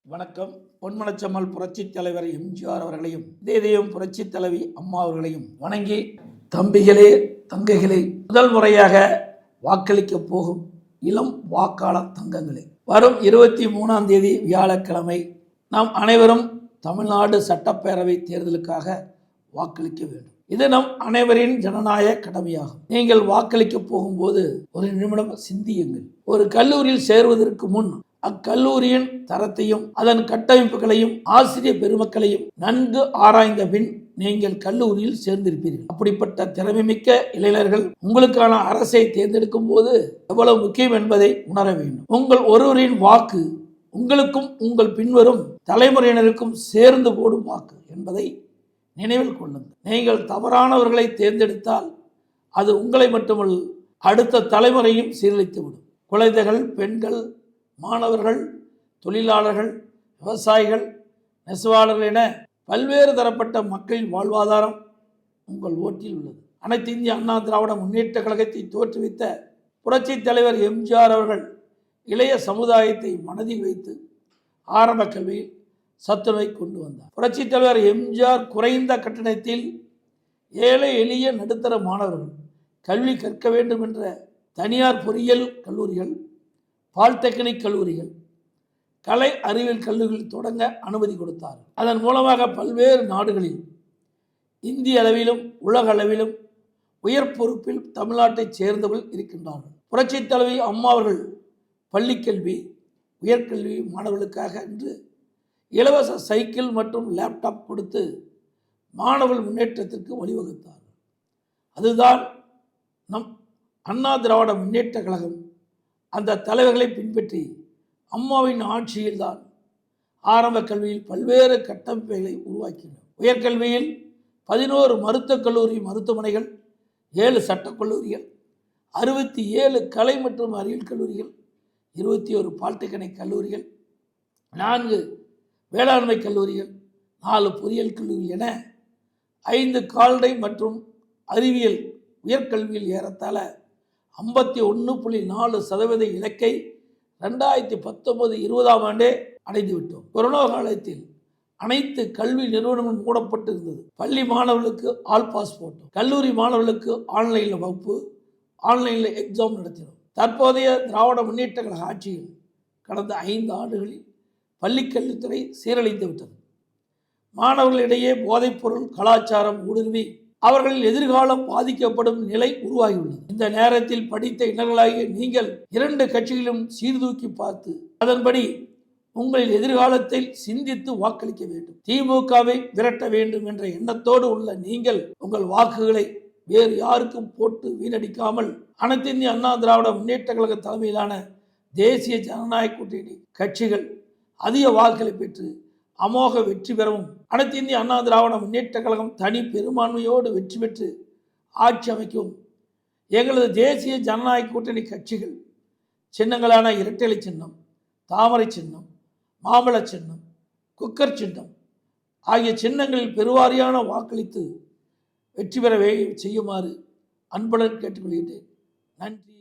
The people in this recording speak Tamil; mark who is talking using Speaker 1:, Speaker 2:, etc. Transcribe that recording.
Speaker 1: வணக்கம். பொன்மனச்சம்மல் புரட்சித் தலைவர் எம்ஜிஆர் அவர்களையும் இதயம் புரட்சித் தலைவி அம்மா அவர்களையும் வணங்கி, தம்பிகளே தங்கைகளே, முதல் முறையாக வாக்களிக்க போகும் இளம் வாக்காளர் தங்கங்களே, வரும் 23ஆம் தேதி வியாழக்கிழமை நாம் அனைவரும் தமிழ்நாடு சட்டப்பேரவை தேர்தலுக்காக வாக்களிக்க வேண்டும். இது நம் அனைவரின் ஜனநாயக கடமையாகும். நீங்கள் வாக்களிக்க போகும்போது ஒரு நிமிடம் சிந்தியுங்கள். ஒரு கல்லூரியில் சேருவதற்கு முன் அக்கல்லூரியின் தரத்தையும் அதன் கட்டமைப்புகளையும் ஆசிரியர் பெருமக்களையும் நன்கு ஆராய்ந்த பின் நீங்கள் கல்லூரியில் சேர்ந்திருப்பீர்கள். அப்படிப்பட்ட திறமைமிக்க இளைஞர்கள் உங்களுக்கான அரசை தேர்ந்தெடுக்கும் போது எவ்வளவு முக்கியம் என்பதை உணர வேண்டும். உங்கள் ஒருவரின் வாக்கு உங்களுக்கும் உங்கள் பின்வரும் தலைமுறையினருக்கும் சேர்ந்து போடும் வாக்கு என்பதை நினைவில் கொள்ளுங்கள். நீங்கள் தவறானவர்களை தேர்ந்தெடுத்தால் அது உங்களை மட்டுமல்ல, அடுத்த தலைமுறையும் சீரழித்துவிடும். குழந்தைகள், பெண்கள், மாணவர்கள், தொழிலாளர்கள், விவசாயிகள், நெசவாளர்கள் என பல்வேறு தரப்பட்ட மக்களின் வாழ்வாதாரம் உங்கள் ஓட்டில் உள்ளது. அனைத்து இந்திய அண்ணா திராவிட முன்னேற்ற கழகத்தை தோற்றுவித்த புரட்சித் தலைவர் எம்ஜிஆர் அவர்கள் இளைய சமுதாயத்தை மனதில் வைத்து ஆரம்ப கல்வியில் சத்துணவை கொண்டு வந்தார். புரட்சித் தலைவர் எம்ஜிஆர் குறைந்த கட்டணத்தில் ஏழை எளிய நடுத்தர மாணவர்கள் கல்வி கற்க வேண்டும் என்ற தனியார் பொறியியல் கல்லூரிகள், பாலிடெக்னிக் கல்லூரிகள், கலை அறிவியல் கல்லூரிகள் தொடங்க அனுமதி கொடுத்தார். அதன் மூலமாக பல்வேறு நாடுகளில் இந்திய அளவிலும் உலக அளவிலும் உயர் பொறுப்பில் தமிழ்நாட்டைச் சேர்ந்தவர்கள் இருக்கின்றார்கள். புரட்சித் தலைவி அம்மா அவர்கள் பள்ளிக்கல்வி, உயர்கல்வி மாணவர்களுக்காக என்று இலவச சைக்கிள் மற்றும் லேப்டாப் கொடுத்து மாணவர்கள் முன்னேற்றத்திற்கு வழிவகுத்தார். அதுதான் நம் அண்ணா திராவிட முன்னேற்ற கழகம் அந்த தலைவர்களை பின்பற்றி அம்மாவின் ஆட்சியில்தான் ஆரம்ப கல்வியில் பல்வேறு கட்டமைப்புகளை உருவாக்கினர். உயர்கல்வியில் 11 மருத்துவக் கல்லூரி, மருத்துவமனைகள், 7 சட்டக்கல்லூரிகள், 67 கலை மற்றும் அறிவியல் கல்லூரிகள், 21 பாலிடெக்னிக் கல்லூரிகள், 4 வேளாண்மை கல்லூரிகள், 4 பொறியியல் கல்லூரிகள் என 5 கால்நடை மற்றும் அறிவியல் உயர்கல்வியில் ஏறத்தாழ 51.4% இலக்கை 2019-20ஆம் ஆண்டே அடைந்துவிட்டோம். கொரோனா காலத்தில் அனைத்து கல்வி நிறுவனங்களும் மூடப்பட்டு இருந்தது. பள்ளி மாணவர்களுக்கு ஆல் பாஸ் போட்டோம். கல்லூரி மாணவர்களுக்கு ஆன்லைனில் வகுப்பு, ஆன்லைனில் எக்ஸாம் நடத்தினோம். தற்போதைய திராவிட முன்னேற்ற கழக ஆட்சியில் கடந்த 5 ஆண்டுகளில் பள்ளிக்கல்வித்துறை சீரழிந்து விட்டது. மாணவர்களிடையே போதைப்பொருள் கலாச்சாரம் ஊடுருவி அவர்களின் எதிர்காலம் பாதிக்கப்படும் நிலை உருவாகியுள்ளது. இந்த நேரத்தில் படித்த இளைஞர்களாகிய நீங்கள் 2 கட்சிகளிலும் சீர்தூக்கி பார்த்து அதன்படி உங்களின் எதிர்காலத்தில் சிந்தித்து வாக்களிக்க வேண்டும். திமுகவை விரட்ட வேண்டும் என்ற எண்ணத்தோடு உள்ள நீங்கள் உங்கள் வாக்குகளை வேறு யாருக்கும் போட்டு வீணடிக்காமல் அனைத்து இந்திய அண்ணா திராவிட முன்னேற்ற கழக தலைமையிலான தேசிய ஜனநாயக கூட்டணி கட்சிகள் அதிக வாக்குகளை பெற்று அமோக வெற்றி பெறவும், அனைத்து இந்திய அண்ணா திராவிட முன்னேற்ற கழகம் தனி பெரும்பான்மையோடு வெற்றி பெற்று ஆட்சி அமைக்கவும் எங்களது தேசிய ஜனநாயக கூட்டணி கட்சிகள் சின்னங்களான இரட்டை சின்னம், தாமரை சின்னம், மாம்பழ சின்னம், குக்கர் சின்னம் ஆகிய சின்னங்களில் பெருவாரியான வாக்களித்து வெற்றி பெற செய்யுமாறு அன்புடன் கேட்டுக்கொள்கிறேன். நன்றி.